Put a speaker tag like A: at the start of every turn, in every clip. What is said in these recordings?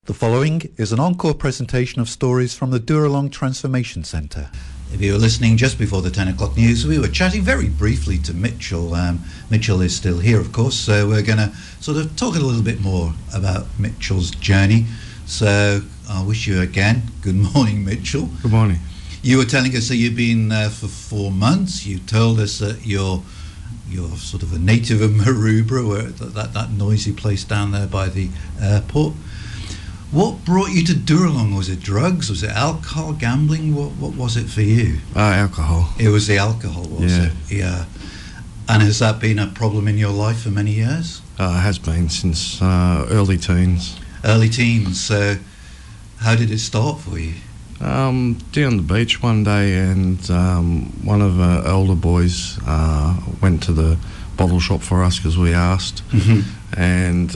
A: The following is an encore presentation of stories from the Dooralong Transformation Centre. If you were listening just before the 10 o'clock news, we were chatting very briefly to Mitchel. Mitchel is still here, of course, so we're going to sort of talk a little bit more about Mitchel's journey. So I wish you again good morning, Mitchel.
B: Good morning.
A: You were telling us that you've been there for 4 months. You told us that you're sort of a native of Maroubra, where that noisy place down there by the airport. What brought you to Dooralong? Was it drugs? Was it alcohol, gambling? What was it for you?
B: Alcohol.
A: It was the alcohol, was it? Yeah. And has that been a problem in your life for many years?
B: It has been since early teens.
A: Early teens. So how did it start for you?
B: Down the beach one day, and one of our elder boys went to the bottle shop for us because we asked, and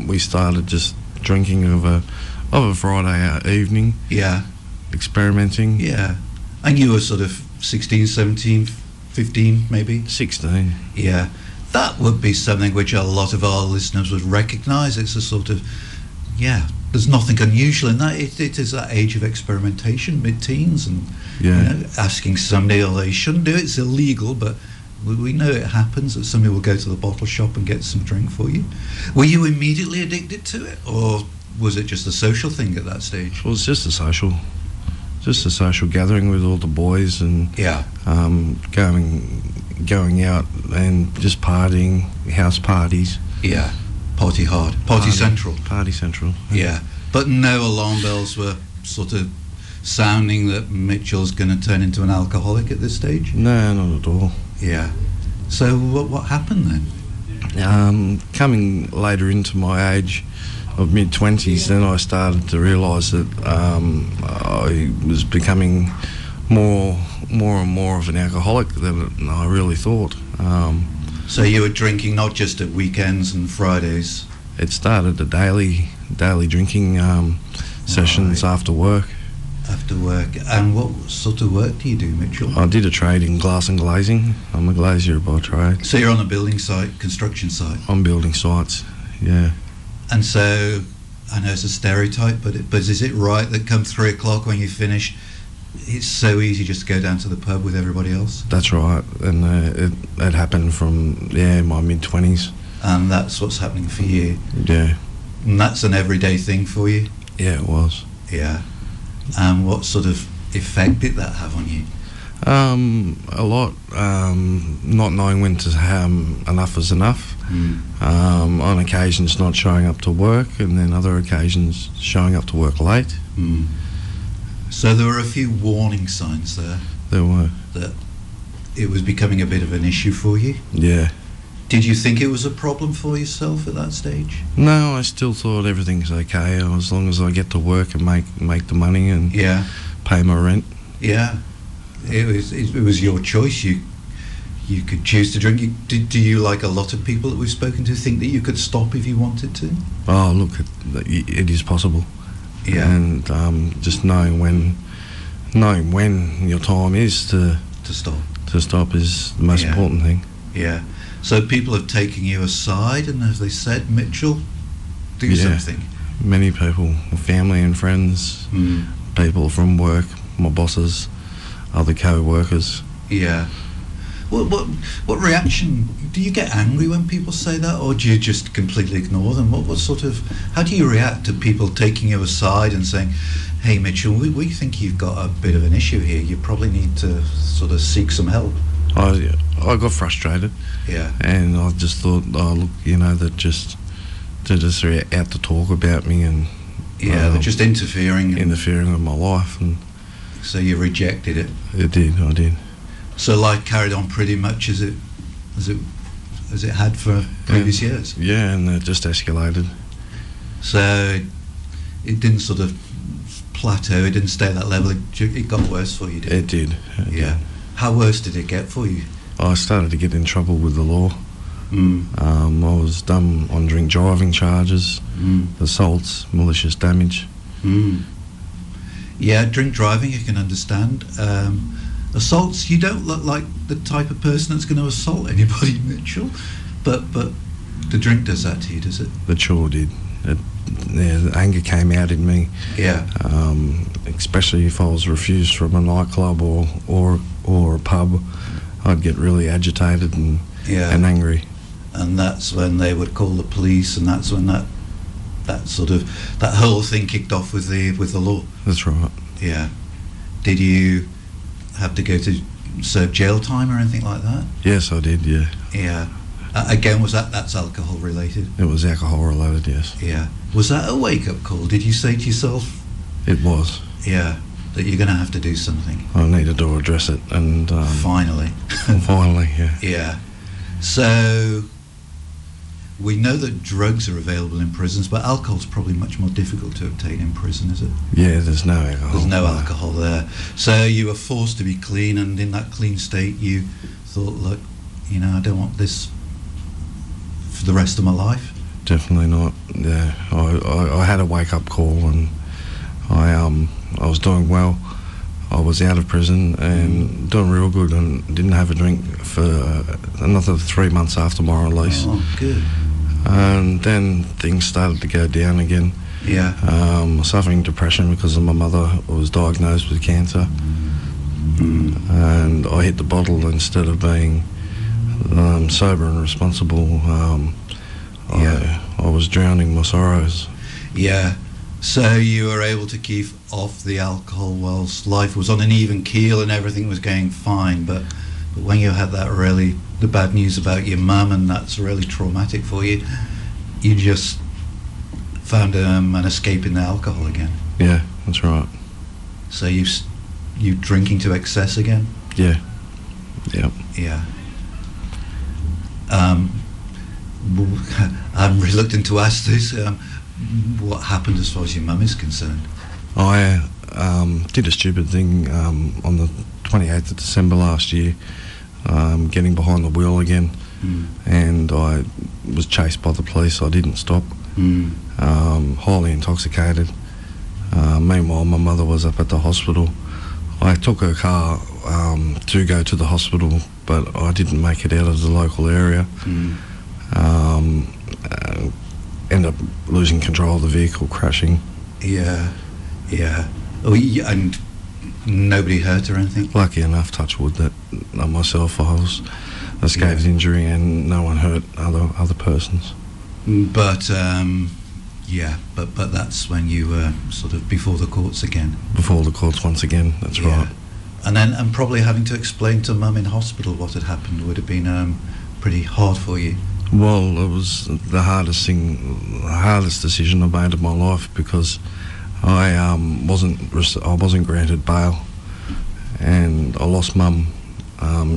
B: we started just drinking of a Friday evening.
A: Yeah.
B: Experimenting.
A: Yeah. And you were sort of 16, 17, 15 maybe?
B: 16.
A: Yeah. That would be something which a lot of our listeners would recognise. It's a sort of, there's nothing unusual in that. It is that age of experimentation, mid-teens, and asking somebody, they shouldn't do it, it's illegal, but we know it happens, that somebody will go to the bottle shop and get some drink for you. Were you immediately addicted to it, or was it just a social thing at that stage?
B: Well, it's just a social gathering with all the boys, and going out and just partying, house parties.
A: Yeah, party hard, party central.
B: Party central.
A: Yeah, but no alarm bells were sort of sounding that Mitchel's going to turn into an alcoholic at this stage?
B: No, not at all.
A: Yeah. So what happened then?
B: Coming later into my age of mid-20s, then I started to realise that I was becoming more and more of an alcoholic than I really thought.
A: So you were drinking not just at weekends and Fridays?
B: It started a daily drinking sessions after work.
A: After work. And what sort of work do you do, Mitchel?
B: I did a trade in glass and glazing. I'm a glazier by trade.
A: So you're on a building site, construction site?
B: On building sites, yeah.
A: And so, I know it's a stereotype, but is it right that come 3 o'clock when you finish, it's so easy just to go down to the pub with everybody else?
B: That's right, and it happened from, my mid-20s.
A: And that's what's happening for you?
B: Yeah.
A: And that's an everyday thing for you?
B: Yeah, it was.
A: Yeah. And what sort of effect did that have on you?
B: A lot. Not knowing when to have enough is enough. On occasions not showing up to work, and then other occasions showing up to work late.
A: So there were a few warning signs there.
B: There were. That
A: it was becoming a bit of an issue for you?
B: Yeah.
A: Did you think it was a problem for yourself at that stage?
B: No, I still thought everything's okay as long as I get to work and make the money and pay my rent. Yeah,
A: it was your choice. You could choose to drink. Do you, like a lot of people that we've spoken to, think that you could stop if you wanted to?
B: Oh, look, it is possible.
A: Yeah,
B: and just knowing when your time is to stop. To stop is the most important thing.
A: Yeah. So people have taken you aside, and as they said, Mitchel, do something.
B: Many people, family and friends, people from work, my bosses, other co-workers.
A: Yeah. What reaction, do you get angry when people say that, or do you just completely ignore them? How do you react to people taking you aside and saying, hey Mitchel, we think you've got a bit of an issue here, you probably need to sort of seek some help?
B: I got frustrated.
A: Yeah.
B: And I just thought, that they're just out to talk about me, and
A: they're just interfering
B: with my life, and
A: so you rejected it.
B: I did.
A: So life carried on pretty much as it had for previous years.
B: Yeah, and it just escalated.
A: So it didn't sort of plateau. It didn't stay at that level. It got worse for you.
B: It did.
A: Yeah. How worse did it get for you?
B: I started to get in trouble with the law. I was done on drink driving charges, assaults, malicious damage.
A: Yeah, drink driving you can understand. Assaults, you don't look like the type of person that's going to assault anybody, Mitchel. But the drink does that to you, does it?
B: It sure did. The anger came out in me.
A: Yeah.
B: Especially if I was refused from a nightclub or a pub, I'd get really agitated and angry.
A: And that's when they would call the police, and that's when that whole thing kicked off with the law.
B: That's right.
A: Yeah. Did you have to go to serve jail time or anything like that?
B: Yes, I did. Yeah.
A: Yeah. Again, that's alcohol related?
B: It was alcohol related. Yes.
A: Yeah. Was that a wake up call? Did you say to yourself?
B: It was.
A: Yeah. That you're going to have to do something.
B: I needed to address it, and
A: finally.
B: Finally, yeah.
A: Yeah. So we know that drugs are available in prisons, but alcohol's probably much more difficult to obtain in prison, is it?
B: Yeah, there's no alcohol.
A: There's no alcohol there. So you were forced to be clean, and in that clean state you thought, look, I don't want this for the rest of my life.
B: Definitely not. Yeah, I had a wake-up call, and I was doing well. I was out of prison and doing real good, and didn't have a drink for another 3 months after my release.
A: Oh, good.
B: And then things started to go down again.
A: Yeah.
B: Suffering depression because of my mother was diagnosed with cancer. And I hit the bottle instead of being sober and responsible. I was drowning my sorrows.
A: Yeah. So you were able to keep off the alcohol whilst life was on an even keel and everything was going fine, but when you had the bad news about your mum, and that's really traumatic for you, you just found an escape in the alcohol again.
B: Yeah, that's right. So
A: you drinking to excess again?
B: Yeah. Yep.
A: Yeah. I'm reluctant to ask this. What happened as far as your mum is concerned?
B: I did a stupid thing on the 28th of December last year, getting behind the wheel again, and I was chased by the police. I didn't stop, highly intoxicated. Meanwhile, my mother was up at the hospital. I took her car to go to the hospital, but I didn't make it out of the local area. Ended up losing control of the vehicle, crashing.
A: Yeah. Oh, and nobody hurt or anything?
B: Lucky enough, touch wood, that myself, I was escaped injury, and no one hurt other persons.
A: But but that's when you were sort of before the courts again.
B: Before the courts once again, that's right.
A: And probably having to explain to Mum in hospital what had happened would have been pretty hard for you.
B: Well, it was the hardest decision I made of my life, because I wasn't granted bail, and I lost Mum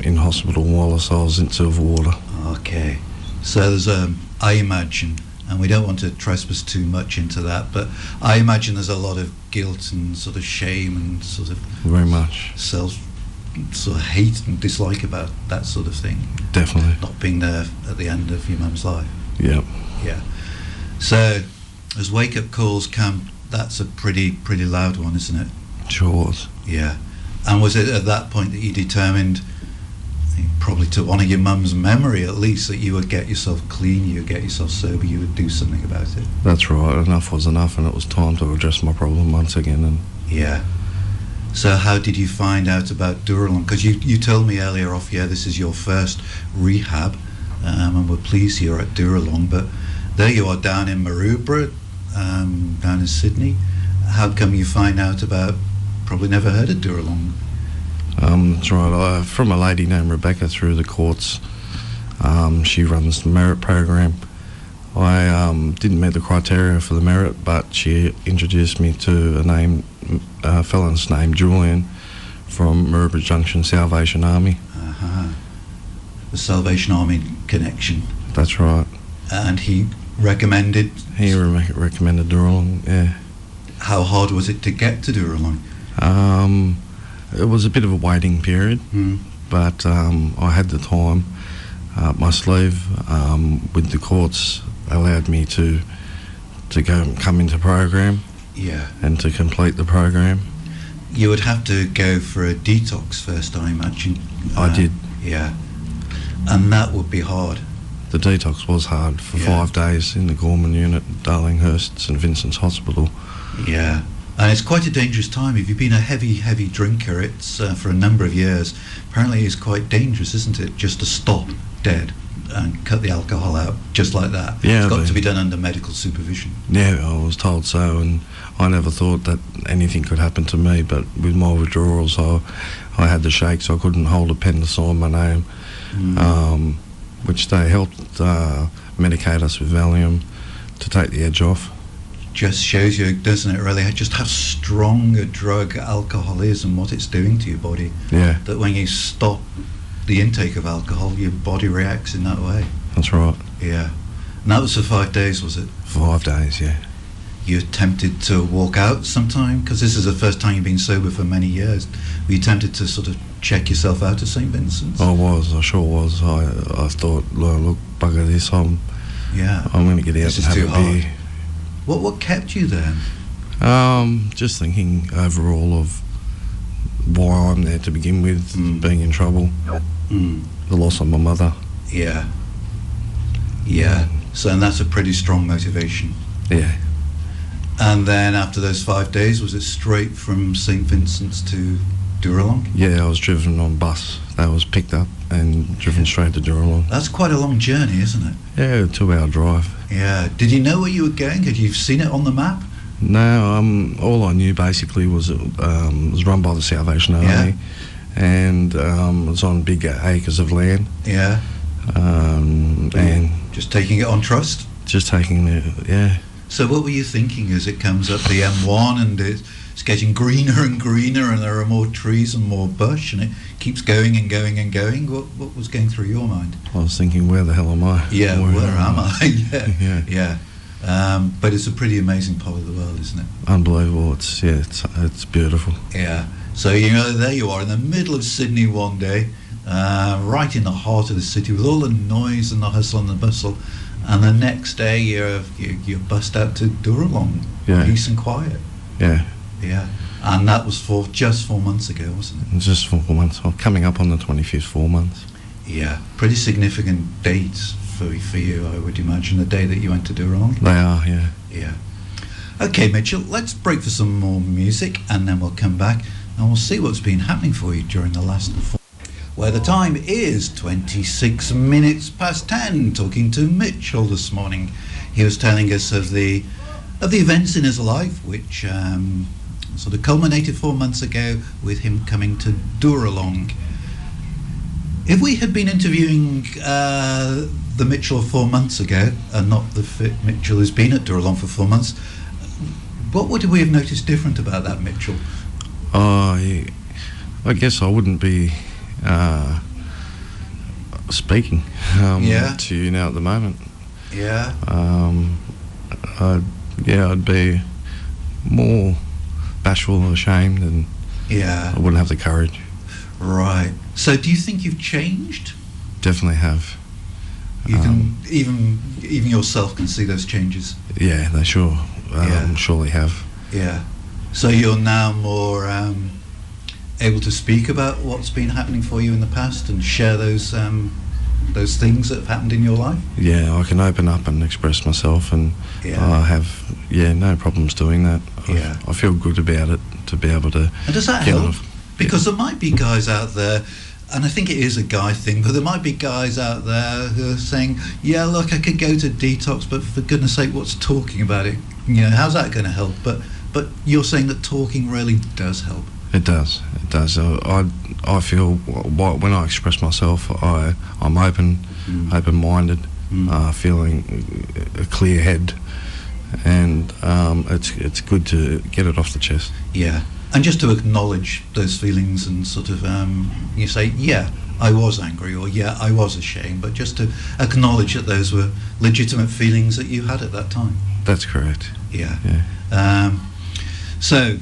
B: in hospital whilst I was in Silverwater.
A: Okay, so there's I imagine, and we don't want to trespass too much into that, but I imagine there's a lot of guilt and sort of shame and sort of
B: very much
A: sort of hate and dislike about that sort of thing.
B: Definitely.
A: Not being there at the end of your mum's life.
B: Yep.
A: Yeah. So, as wake-up calls come, that's a pretty loud one, isn't it?
B: Sure was.
A: Yeah. And was it at that point that you determined, probably to honour your mum's memory at least, that you would get yourself clean, you would get yourself sober, you would do something about it?
B: That's right. Enough was enough, and it was time to address my problem once again. And
A: yeah. So how did you find out about Dooralong? Because you told me earlier off, this is your first rehab, and we're pleased you're at Dooralong, but there you are down in Maroubra, down in Sydney. How come you find out about, probably never heard of Dooralong?
B: That's right. From a lady named Rebecca through the courts. She runs the merit program. I didn't meet the criteria for the merit, but she introduced me to a fellas named Julian from Maroubra Junction Salvation Army.
A: The Salvation Army connection.
B: That's right.
A: And he recommended?
B: He recommended Dooralong, yeah.
A: How hard was it to get to Dooralong?
B: It was a bit of a waiting period, but I had the time up my sleeve. With the courts allowed me to come into program, and to complete the program.
A: You would have to go for a detox first, I imagine.
B: I did.
A: Yeah, and that would be hard.
B: the detox was hard for 5 days in the Gorman unit, Darlinghurst, St Vincent's Hospital.
A: Yeah, and it's quite a dangerous time. If you've been a heavy drinker, it's for a number of years, apparently it's quite dangerous, isn't it, just to stop dead and cut the alcohol out just like that.
B: Yeah,
A: it's got to be done under medical supervision.
B: Yeah, I was told so, and I never thought that anything could happen to me, but with my withdrawals I had the shakes. I couldn't hold a pen to sign my name, which they helped medicate us with Valium to take the edge off.
A: Just shows you, doesn't it, really, just how strong a drug alcohol is and what it's doing to your body.
B: Yeah.
A: That when you stop the intake of alcohol, your body reacts in that way.
B: That's right.
A: Yeah. And that was for 5 days, was it?
B: 5 days, yeah.
A: You tempted to walk out sometime? Because this is the first time you've been sober for many years. Were you tempted to sort of check yourself out at St Vincent's?
B: I sure was. I thought, look, bugger this, I'm going to get out and have a beer.
A: What kept you there?
B: Just thinking overall of why I'm there to begin with, being in trouble, the loss of my mother.
A: Yeah. So, and that's a pretty strong motivation.
B: Yeah.
A: And then after those 5 days, was it straight from St Vincent's to Dooralong?
B: Yeah, I was driven on bus. That was picked up and driven straight to Dooralong.
A: That's quite a long journey, isn't it?
B: Yeah, a 2-hour drive.
A: Yeah. Did you know where you were going? Had you seen it on the map?
B: No, all I knew basically was it was run by the Salvation Army, and it was on big acres of land.
A: Yeah.
B: And
A: just taking it on trust?
B: Just taking it, yeah.
A: So what were you thinking as it comes up the M1 and it's getting greener and greener and there are more trees and more bush and it keeps going and going and going? What was going through your mind?
B: I was thinking, where the hell am I?
A: Yeah, where am I?
B: Yeah.
A: But it's a pretty amazing part of the world, isn't it?
B: Unbelievable. It's beautiful.
A: Yeah. So, there you are in the middle of Sydney one day, right in the heart of the city with all the noise and the hustle and the bustle. And the next day you bust out to Dooralong, peace and quiet.
B: Yeah.
A: Yeah. And that was just 4 months ago, wasn't it?
B: Just 4 months. Well, coming up on the 25th, 4 months.
A: Yeah. Pretty significant dates for you, I would imagine, the day that you went to Dooralong.
B: They are, yeah.
A: Yeah. Okay, Mitchell, let's break for some more music and then we'll come back and we'll see what's been happening for you during the last 4 where the time is 26 minutes past 10, talking to Mitchell this morning. He was telling us of the events in his life, which sort of culminated 4 months ago with him coming to Dooralong. If we had been interviewing the Mitchell of 4 months ago, and not the fit Mitchell who's been at Dooralong for 4 months, what would we have noticed different about that Mitchell?
B: I guess I wouldn't be speaking to you now at the moment.
A: Yeah.
B: I'd be more bashful or ashamed, and I wouldn't have the courage.
A: Right. So do you think you've changed?
B: Definitely have.
A: You can even yourself can see those changes.
B: Yeah, they surely have.
A: Yeah. So you're now more able to speak about what's been happening for you in the past and share those things that have happened in your life?
B: Yeah, I can open up and express myself, and I have no problems doing that. I feel good about it, to be able to.
A: And does that help? Because there might be guys out there, and I think it is a guy thing, but there might be guys out there who are saying, yeah, look, I could go to detox, but for goodness sake, what's talking about it? How's that going to help? But you're saying that talking really does help. It does.
B: I feel when I express myself, I'm open-minded, feeling a clear head, and it's good to get it off the chest.
A: Yeah, and just to acknowledge those feelings and sort of you say, yeah, I was angry, or yeah, I was ashamed, but just to acknowledge that those were legitimate feelings that you had at that time.
B: That's correct.
A: Yeah. So,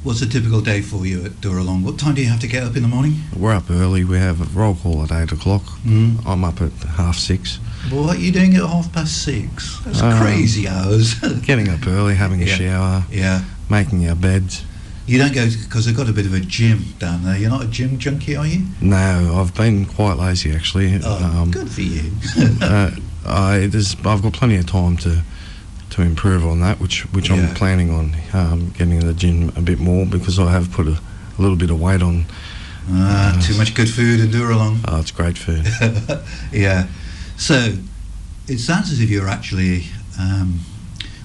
A: what's a typical day for you at Dooralong? What time do you have to get up in the morning?
B: We're up early. We have a roll call at 8 o'clock. I'm up at 6:30.
A: Well, what are you doing at 6:30? That's crazy hours.
B: Getting up early, having a shower, making our beds.
A: You don't go because they've got a bit of a gym down there. You're not a gym junkie, are you?
B: No, I've been quite lazy actually.
A: Oh, good for you.
B: I've got plenty of time to improve on that, which I'm planning on getting in the gym a bit more, because I have put a little bit of weight on.
A: Too much good food in Dooralong.
B: Oh, it's great food.
A: Yeah. So it sounds as if you're actually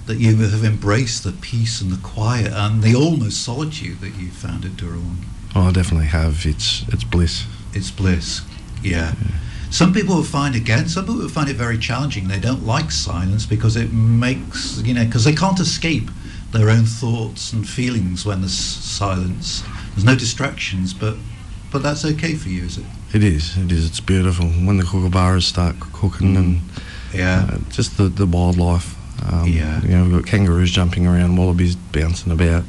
A: that you have embraced the peace and the quiet and the almost solitude that you found at Dooralong.
B: Oh, I definitely have. It's bliss.
A: It's bliss. Yeah. Some people will find it very challenging. They don't like silence because it makes, because they can't escape their own thoughts and feelings when there's silence. There's no distractions, but that's okay for you, is it?
B: It is. It's beautiful when the kookaburras start cooking and just the wildlife. We've got kangaroos jumping around, wallabies bouncing about.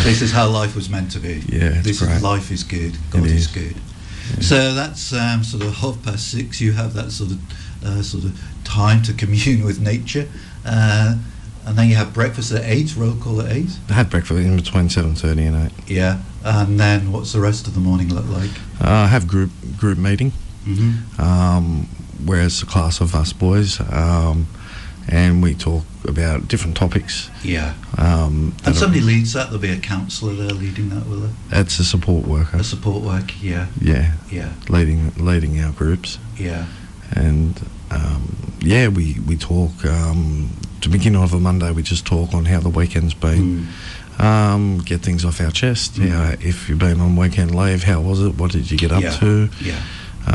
A: This is how life was meant to be.
B: Yeah,
A: life is good. God is good. Yeah. So that's sort of 6:30. You have that sort of time to commune with nature, and then you have breakfast at 8. Roll call at 8.
B: I had breakfast in between 7:30 and 8.
A: Yeah, and then what's the rest of the morning look like?
B: I have group meeting, where it's a class of us boys, and we talk about different topics.
A: Yeah. And somebody leads that. There'll be a counsellor there leading that, will there?
B: It's a support worker.
A: A support worker, yeah.
B: Yeah.
A: Yeah.
B: Leading our groups.
A: Yeah.
B: And we talk. To begin of a Monday, we just talk on how the weekend's been. Get things off our chest. If you've been on weekend leave, how was it? What did you get up to?
A: Yeah.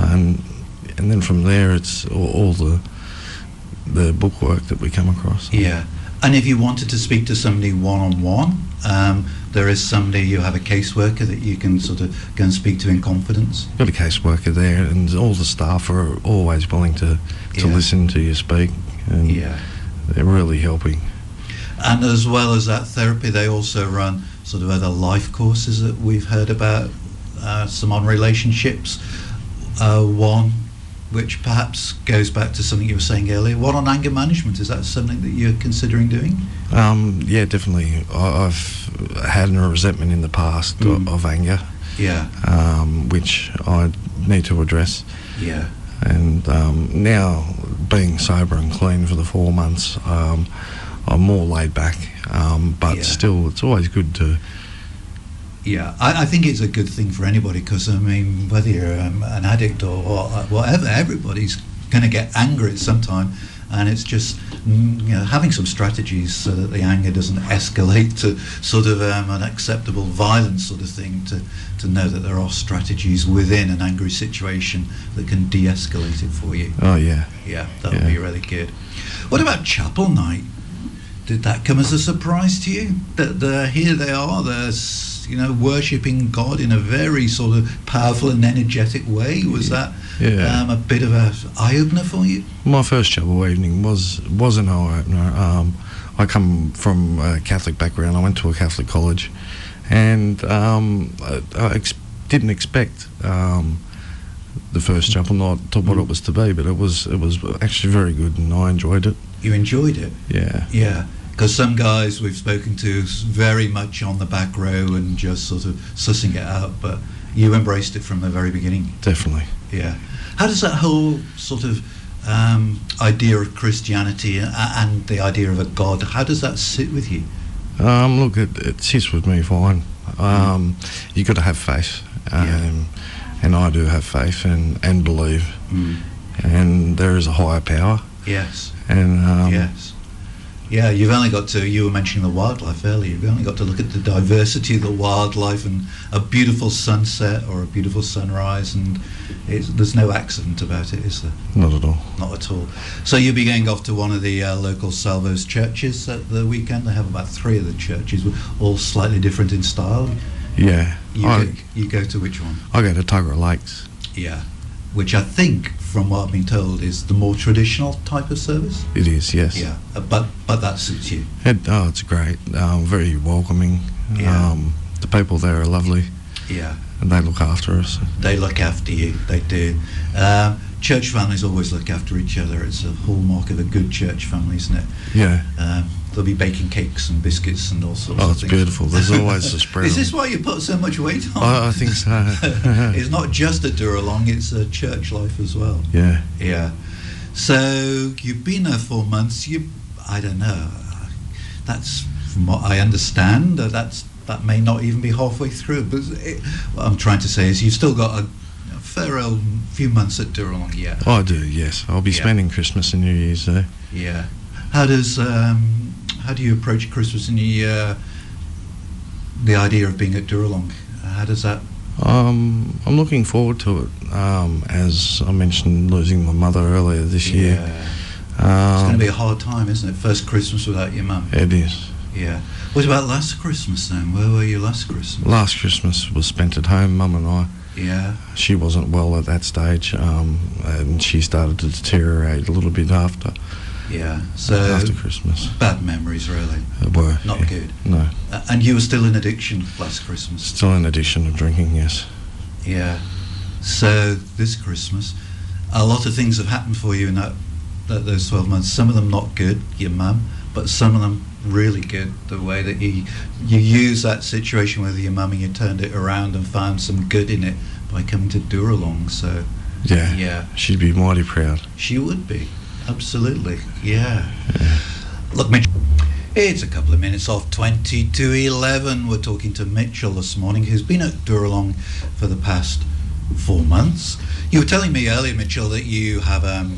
B: And then from there, it's all the bookwork that we come across.
A: Yeah. And if you wanted to speak to somebody one-on-one, there is somebody, you have a caseworker that you can sort of go and speak to in confidence.
B: Got a caseworker there, and all the staff are always willing to listen to you speak, and they're really helping.
A: And as well as that therapy, they also run sort of other life courses that we've heard about, some on relationships, one which perhaps goes back to something you were saying earlier. What on anger management? Is that something that you're considering doing?
B: Yeah, definitely. I've had a resentment in the past of anger, which I need to address.
A: Yeah.
B: And now, being sober and clean for the 4 months, I'm more laid back, but still, it's always good to...
A: Yeah, I think it's a good thing for anybody, because, I mean, whether you're an addict or whatever, everybody's going to get angry at some time, and it's just having some strategies so that the anger doesn't escalate to sort of an acceptable violence sort of thing, to know that there are strategies within an angry situation that can de-escalate it for you.
B: Oh, yeah.
A: Yeah, that would be really good. What about chapel night? Did that come as a surprise to you? That here they are, they're worshipping God in a very sort of powerful and energetic way. Was that a bit of a eye-opener for you?
B: My first chapel evening was an eye-opener. I come from a Catholic background. I went to a Catholic college, and I didn't expect the first chapel night to what it was to be, but it was actually very good, and I enjoyed it.
A: You enjoyed it?
B: Yeah.
A: Yeah. Because some guys we've spoken to very much on the back row and just sort of sussing it out, but you embraced it from the very beginning.
B: Definitely.
A: Yeah. How does that whole sort of idea of Christianity and the idea of a God, how does that sit with you?
B: Look, it sits with me fine. You've got to have faith, and I do have faith and believe, and there is a higher power.
A: Yes.
B: And
A: yes. Yeah, you've only got to, you were mentioning the wildlife earlier, you've only got to look at the diversity of the wildlife and a beautiful sunset or a beautiful sunrise, and there's no accident about it, is there?
B: Not at all.
A: Not at all. So you'll be going off to one of the local Salvos churches at the weekend. They have about 3 of the churches, all slightly different in style.
B: Yeah.
A: You go to which one?
B: I go to Tuggerah Lakes.
A: Yeah. Which I think, from what I've been told, is the more traditional type of service.
B: It is, yes.
A: Yeah, but that suits you.
B: It's great. Very welcoming.
A: Yeah.
B: The people there are lovely.
A: Yeah.
B: And they look after us.
A: They look after you. They do. Church families always look after each other. It's a hallmark of a good church family, isn't it?
B: Yeah.
A: there'll be baking cakes and biscuits and all sorts
B: Oh,
A: of
B: it's
A: things.
B: beautiful. There's always a spread.
A: Is this why you put so much weight on?
B: I think so.
A: It's not just at Dooralong, it's a church life as well.
B: Yeah.
A: Yeah. So you've been there 4 months. I don't know. That's from what I understand. That may not even be halfway through. But what I'm trying to say is you've still got a fair old few months at Dooralong. Yeah.
B: I do. Yes, I'll be spending Christmas and New Year's there.
A: Yeah. How do you approach Christmas and New Year? The idea of being at Dooralong. How does that?
B: I'm looking forward to it. As I mentioned, losing my mother earlier this year.
A: It's going to be a hard time, isn't it? First Christmas without your mum.
B: It is.
A: Yeah. What about last Christmas then? Where were you last Christmas?
B: Last Christmas was spent at home, Mum and I.
A: Yeah.
B: She wasn't well at that stage, and she started to deteriorate a little bit after.
A: Yeah. So
B: after Christmas.
A: Bad memories, really.
B: Were
A: not good.
B: No.
A: And you were still in addiction last Christmas.
B: Still in addiction of drinking, yes.
A: Yeah. So this Christmas, a lot of things have happened for you in those 12 months. Some of them not good, your mum, but some of them really good. The way that you use that situation with your mum and you turned it around and found some good in it by coming to Dooralong. So yeah,
B: she'd be mighty proud.
A: She would be, absolutely. Yeah. Look, Mitchell, it's a couple of minutes off 20 to 11. We're talking to Mitchell this morning, who's been at Dooralong for the past 4 months. You were telling me earlier, Mitchell, that you have a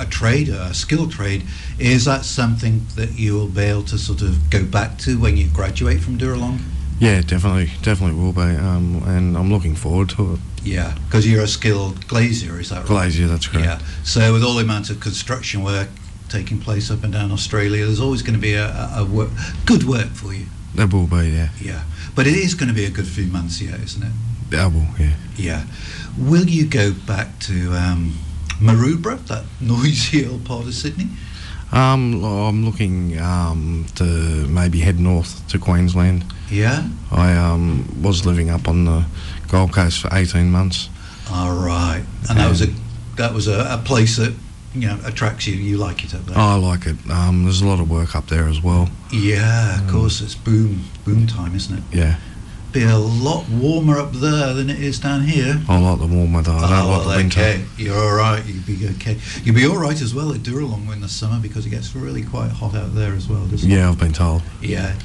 A: trade, a skill trade. Is that something that you will be able to sort of go back to when you graduate from Dooralong?
B: Yeah, definitely will be, and I'm looking forward to it.
A: Yeah, because you're a skilled glazier, is that right?
B: Glazier, that's correct.
A: Yeah, so with all the amount of construction work taking place up and down Australia, there's always going to be good work for you.
B: There will be, yeah.
A: Yeah, but it is going to be a good few months yet, isn't it?
B: I will, yeah.
A: Yeah. Will you go back to Maroubra, that noisy old part of Sydney?
B: I'm looking to maybe head north to Queensland.
A: Yeah?
B: I was living up on the Gold Coast for 18 months.
A: All right. And that was a place that, you know, attracts you. You like it up there?
B: Oh, I like it. There's a lot of work up there as well.
A: Yeah, of course. It's boom time, isn't it?
B: Yeah.
A: Be a lot warmer up there than it is down here.
B: I like the warm weather. I don't like the winter.
A: Okay, you're all right. You'll be okay. You'll be all right as well at Dooralong in the summer because it gets really quite hot out there as well, doesn't it?
B: Yeah, I've been told.
A: Yeah.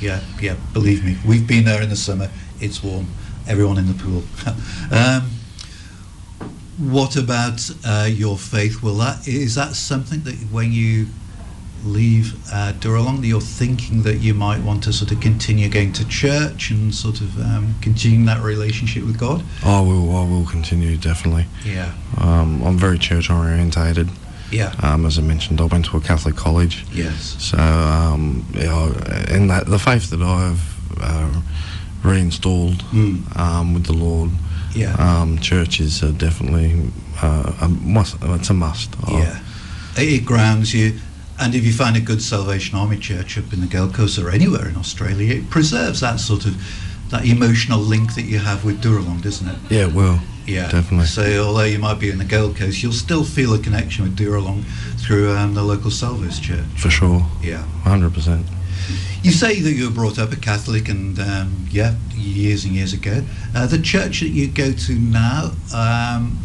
A: Believe me, we've been there in the summer. It's warm. Everyone in the pool. What about your faith? Is that something that when you leave Dooralong that you're thinking that you might want to sort of continue going to church and sort of continue that relationship with God?
B: I will continue, definitely.
A: Yeah.
B: I'm very church orientated.
A: Yeah.
B: As I mentioned, I went to a Catholic college.
A: Yes.
B: So, and the faith that I've reinstalled with the Lord.
A: Yeah.
B: Church is definitely a must. It's a must.
A: Yeah. It grounds you. And if you find a good Salvation Army church up in the Gold Coast or anywhere in Australia, it preserves that sort of that emotional link that you have with Dooralong, doesn't it?
B: Yeah, it will.
A: Yeah,
B: definitely.
A: So although you might be in the Gold Coast, you'll still feel a connection with Dooralong through the local Salvos church.
B: For sure.
A: Yeah.
B: 100%.
A: You say that you were brought up a Catholic, and years and years ago. The church that you go to now,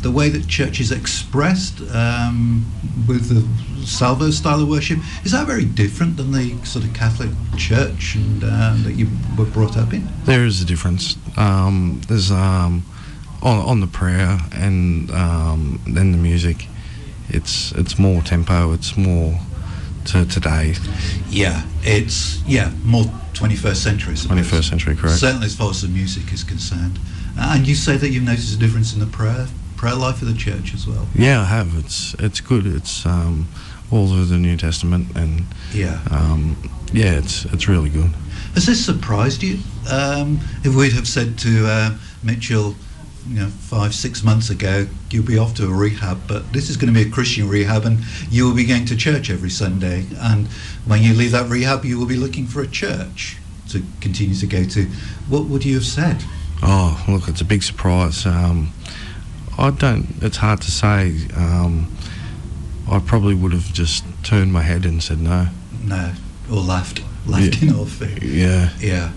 A: the way that church is expressed with the Salvo style of worship, is that very different than the sort of Catholic church and that you were brought up in?
B: There is a difference. There's on the prayer and then the music. It's more tempo. It's more to today.
A: Yeah, it's more 21st century.
B: 21st century, correct.
A: Certainly as far as the music is concerned. And you say that you've noticed a difference in the prayer life of the church as well.
B: Yeah, I have. It's good. It's all through the New Testament, and it's really good.
A: Has this surprised you? If we'd have said to Mitchell, 5-6 months ago, you'll be off to a rehab, but this is going to be a Christian rehab and you will be going to church every Sunday, and when you leave that rehab you will be looking for a church to continue to go to, what would you have said?
B: Oh, look, it's a big surprise. It's hard to say. I probably would have just turned my head and said no.
A: No. or laughed in our faith. Yeah.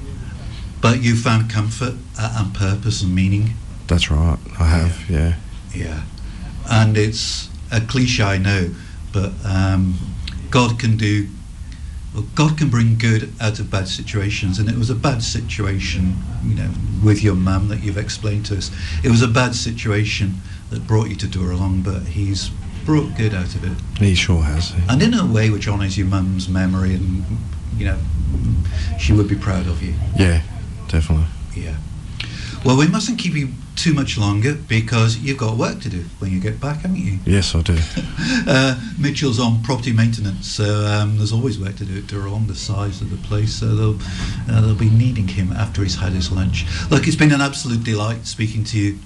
A: But you found comfort and purpose and meaning.
B: That's right. I have. Yeah.
A: And it's a cliche, I know, but God can bring good out of bad situations, and it was a bad situation, with your mum that you've explained to us. It was a bad situation that brought you to Dooralong, but He's brought good out of it.
B: He sure has.
A: And in a way which honours your mum's memory, and she would be proud of you.
B: Yeah, definitely.
A: Yeah. Well, we mustn't keep you too much longer because you've got work to do when you get back, haven't you?
B: Yes, I do.
A: Mitchell's on property maintenance, so there's always work to do at Dooralong, the size of the place, so they'll be needing him after he's had his lunch. Look, it's been an absolute delight speaking to you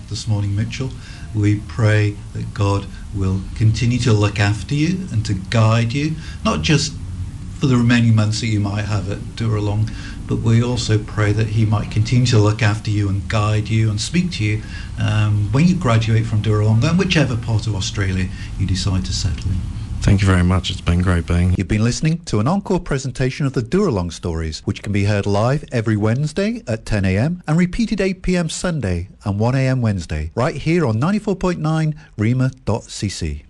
A: this morning, Mitchell. We pray that God will continue to look after you and to guide you, not just for the remaining months that you might have at Dooralong, but we also pray that He might continue to look after you and guide you and speak to you when you graduate from Dooralong and whichever part of Australia you decide to settle in.
B: Thank you very much. It's been great being here.
A: You've been listening to an encore presentation of the Dooralong stories, which can be heard live every Wednesday at 10 a.m. and repeated 8 p.m. Sunday and 1 a.m. Wednesday, right here on 94.9 rema.cc.